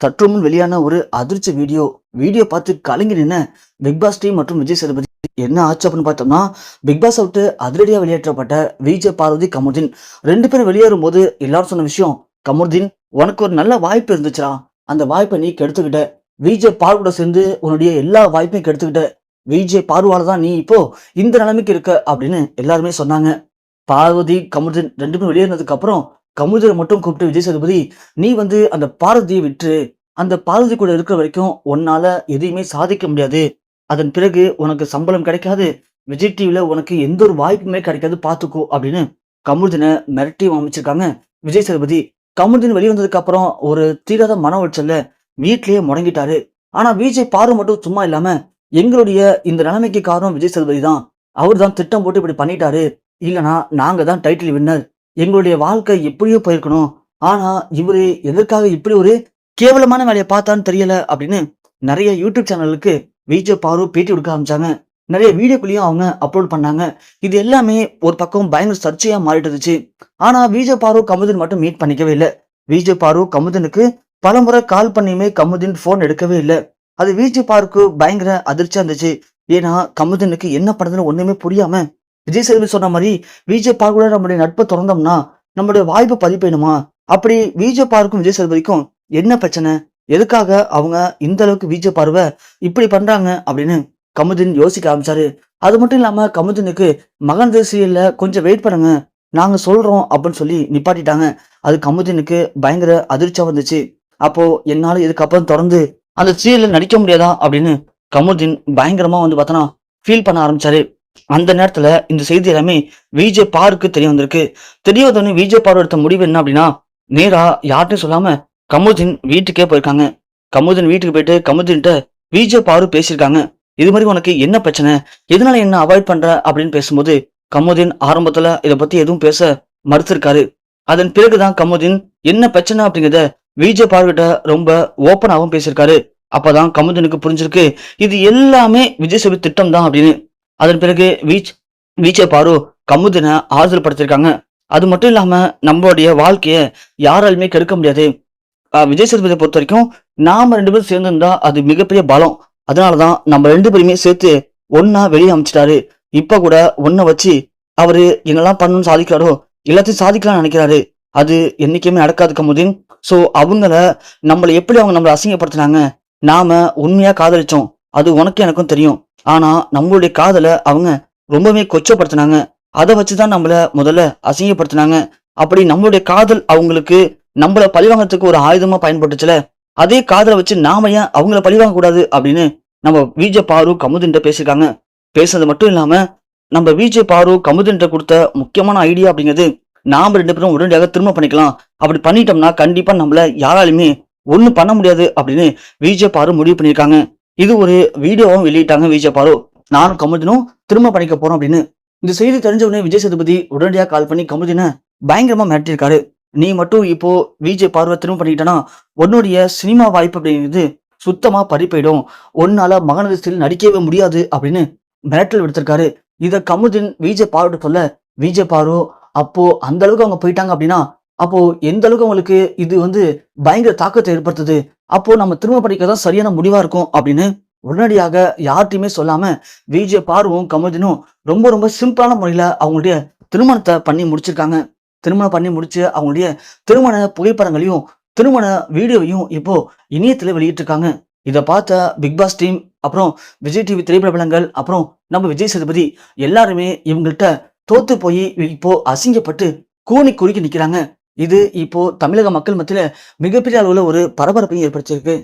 சற்றுமுன் வெளியான ஒரு அதிர்ச்சி வீடியோ பார்த்து கலங்கி நின்ன பிக் பாஸ் டீம் மற்றும் விஜய் சேதுபதி என்ன ஆச்சு அப்படின்னு பார்த்தோம்னா, பிக் பாஸ் விட்டு அதிரடியா வெளியேற்றப்பட்ட விஜய் பார்வதி கமருதீன் ரெண்டு பேரும் வெளியேறும் போது எல்லாரும் சொன்ன விஷயம், கமருதீன் உனக்கு ஒரு நல்ல வாய்ப்பு இருந்துச்சா, அந்த வாய்ப்பை நீ கெடுத்துக்கிட்ட. விஜய் பார்வோட சேர்ந்து உன்னுடைய எல்லா வாய்ப்பையும் கெடுத்துக்கிட்ட. விஜய் பார்வால தான் நீ இப்போ இந்த நிலைமைக்கு இருக்க அப்படின்னு எல்லாருமே சொன்னாங்க. பார்வதி கமருதீன் ரெண்டு பேரும் வெளியேறினதுக்கு அப்புறம் கமருதீனை மட்டும் கூப்பிட்டு விஜய் சேதுபதி, நீ அந்த பார்வதியை விட்டு அந்த பார்வதி கூட இருக்கிற வரைக்கும் உன்னால எதையுமே சாதிக்க முடியாது. அதன் பிறகு உனக்கு சம்பளம் கிடைக்காது, விஜய் டிவில உனக்கு எந்த ஒரு வாய்ப்புமே கிடைக்காது, பாத்துக்கோ அப்படின்னு கமருதீனை மிரட்டி அமைச்சிருக்காங்க விஜய் சேதுபதி. கமருதீன் வெளியே வந்ததுக்கு அப்புறம் ஒரு தீராத மன உளைச்சல்ல வீட்லயே முடங்கிட்டாரு. ஆனா விஜய் பாரு மட்டும் சும்மா இல்லாம, எங்களுடைய இந்த நிலைமைக்கு காரணம் விஜய் சேதுபதி தான், அவர் தான் திட்டம் போட்டு இப்படி பண்ணிட்டாரு, இல்லைன்னா நாங்க தான் டைட்டில் வின்னர், எங்களுடைய வாழ்க்கை எப்படியோ போயிருக்கணும், ஆனா இவரு எதற்காக இப்படி ஒரு கேவலமான வேலையை பார்த்தான்னு தெரியல அப்படின்னு நிறைய யூடியூப் சேனலுக்கு விஜய் பாரு பேட்டி கொடுக்க ஆரம்பிச்சாங்க. நிறைய வீடியோக்குள்ளேயும் அவங்க அப்லோட் பண்ணாங்க. இது எல்லாமே ஒரு பக்கம் பயங்கர சர்ச்சையா மாறிட்டு இருந்துச்சு. ஆனா விஜய் பாரு கமருதீன் மட்டும் மீட் பண்ணிக்கவே இல்லை. விஜய் பாரு கமருதீனுக்கு பலமுறை கால் பண்ணியுமே கமருதீன் போன் எடுக்கவே இல்லை. அது விஜய் பாருக்கு பயங்கர அதிர்ச்சியா இருந்துச்சு. ஏன்னா கமருதீனுக்கு என்ன பண்றதுன்னு ஒண்ணுமே புரியாம விஜய் சேதுபதி சொன்ன மாதிரி விஜய் பார் கூட நம்முடைய நட்பை திறந்தோம்னா நம்மளுடைய வாய்ப்பு பதிப்பேணுமா, அப்படி விஜய் பாருக்கும் விஜய் சேதுபதிக்கும் என்ன பிரச்சனை, எதுக்காக அவங்க இந்த அளவுக்கு விஜய் பார்வை இப்படி பண்றாங்க அப்படின்னு கமருதீன் யோசிக்க ஆரம்பிச்சாரு. அது மட்டும் இல்லாம கமருதீனுக்கு மகன் சீரியல்ல கொஞ்சம் வெயிட் பண்ணுங்க, நாங்க சொல்றோம் அப்படின்னு சொல்லி நிப்பாட்டிட்டாங்க. அது கமருதீனுக்கு பயங்கர அதிர்ச்சியா வந்துச்சு. அப்போ என்னால இதுக்கப்புறம் தொடர்ந்து அந்த சீரியல்ல நடிக்க முடியாதா அப்படின்னு கமருதீன் பயங்கரமா பார்த்தோன்னா ஃபீல் பண்ண ஆரம்பிச்சாரு. அந்த நேரத்துல இந்த செய்தி எல்லாமே விஜய் பாருக்கு தெரிய வந்திருக்கு. தெரிய வந்தோடனே விஜய் பாரு எடுத்த முடிவு என்ன அப்படின்னா, நேரா யார்ட்டும் சொல்லாம கமருதீன் வீட்டுக்கே போயிருக்காங்க. கமருதீன் வீட்டுக்கு போயிட்டு கமருதீன்ட்ட விஜய் பாரு பேசியிருக்காங்க. இது மாதிரி உனக்கு என்ன பிரச்சனை, எதனால என்ன அவாய்ட் பண்ற அப்படின்னு பேசும்போது கமருதீன் ஆரம்பத்துல இதை பத்தி எதுவும் பேச மறுத்திருக்காரு. அதன் பிறகுதான் கமருதீன் என்ன பிரச்சனை அப்படிங்கிறத விஜய் பாரு கிட்ட ரொம்ப ஓப்பனாகவும் பேசியிருக்காரு. அப்பதான் கமருதீனுக்கு புரிஞ்சிருக்கு இது எல்லாமே விஜய் சேதுபதி திட்டம் தான் அப்படின்னு. அதன் பிறகு விஜய் பாரு கமருதீனை ஆறுதல் படுத்திருக்காங்க. அது மட்டும் இல்லாம நம்மளுடைய வாழ்க்கைய யாராலுமே கெடுக்க முடியாது. விஜய் சேதுபதியை பொறுத்த வரைக்கும் நாம ரெண்டு பேரும் சேர்ந்திருந்தா அது மிகப்பெரிய பலம். அதனாலதான் நம்ம ரெண்டு பேருமே சேர்த்து ஒன்னா வெளியே அமைச்சிட்டாரு. இப்ப கூட ஒன்ன வச்சு அவரு என்னெல்லாம் பண்ணணும்னு சாதிக்கிறாரோ எல்லாத்தையும் சாதிக்கலாம்னு நினைக்கிறாரு. அது என்னைக்குமே நடக்காது கமருதீன். சோ நம்மளை எப்படி அவங்க நம்மளை அசிங்கப்படுத்தினாங்க, நாம உண்மையா காதலிச்சோம், அது உனக்கு எனக்கும் தெரியும். ஆனா நம்மளுடைய காதலை அவங்க ரொம்பவே கொச்சப்படுத்தினாங்க. அதை வச்சுதான் நம்மள முதல்ல அசிங்கப்படுத்தினாங்க. அப்படி நம்மளுடைய காதல் அவங்களுக்கு நம்மள பழிவாங்கறதுக்கு ஒரு ஆயுதமா பயன்பட்டுச்சுல, அதே காதலை வச்சு நாம ஏன் அவங்கள பழிவாங்க கூடாது அப்படின்னு நம்ம விஜய் பாரு கமருதீன் பேசியிருக்காங்க. பேசுறது மட்டும் இல்லாம நம்ம விஜய் பாரு கமருதீன் கொடுத்த முக்கியமான ஐடியா அப்படிங்கிறது, நாம ரெண்டு பேரும் உடனடியாக திரும்ப பண்ணிக்கலாம், அப்படி பண்ணிட்டோம்னா கண்டிப்பா நம்மள யாராலுமே ஒண்ணும் பண்ண முடியாது அப்படின்னு விஜய் பாரு முடிவு பண்ணியிருக்காங்க. இது ஒரு வீடியோவும் வெளியிட்டாங்க விஜய் பாரு, நானும் கமருதீனும் திரும்ப பண்ணிக்க போறோம் அப்படின்னு. இந்த செய்தி தெரிஞ்ச உடனே விஜய் சேதுபதி உடனடியாக கால் பண்ணி கமருதீனை பயங்கரமா மிரட்டியிருக்காரு. நீ மட்டும் இப்போ விஜய் பார்வை திரும்ப பண்ணிட்டனா உன்னுடைய சினிமா வாய்ப்பு அப்படிங்கிறது சுத்தமா பறி போயிடும், உன்னால மகனதில் நடிக்கவே முடியாது அப்படின்னு மிரட்டல் விடுத்திருக்காரு. இதை கமருதீன் விஜய் பாரு சொல்ல, விஜய் பாரு அப்போ அந்த அளவுக்கு அவங்க போயிட்டாங்க அப்படின்னா அப்போ எந்த அளவுக்கு அவங்களுக்கு இது பயங்கர தாக்கத்தை ஏற்படுத்துது, அப்போ நம்ம திரும்ப படிக்கதான் சரியான முடிவா இருக்கும் அப்படின்னு உடனடியாக யார்ட்டையுமே சொல்லாம விஜய் பாருவும் கமருதீனும் ரொம்ப ரொம்ப சிம்பிளான முறையில அவங்களுடைய திருமணத்தை பண்ணி முடிச்சிருக்காங்க. திருமணம் பண்ணி முடிச்சு அவங்களுடைய திருமண புகைப்படங்களையும் திருமண வீடியோவையும் இப்போ இணையத்துல வெளியிட்டிருக்காங்க. இதை பார்த்த பிக் பாஸ் டீம், அப்புறம் விஜய் டிவி திரைப்படங்கள், அப்புறம் நம்ம விஜய் சேதுபதி எல்லாருமே இவங்கள்ட்ட தோத்து போய் இப்போ அசிங்கப்பட்டு கூனி குறுக்கி நிக்கிறாங்க. இது இப்போ தமிழக மக்கள் மத்தியில மிகப்பெரிய அளவுல ஒரு பரபரப்பையும் ஏற்படுத்தியிருக்கு.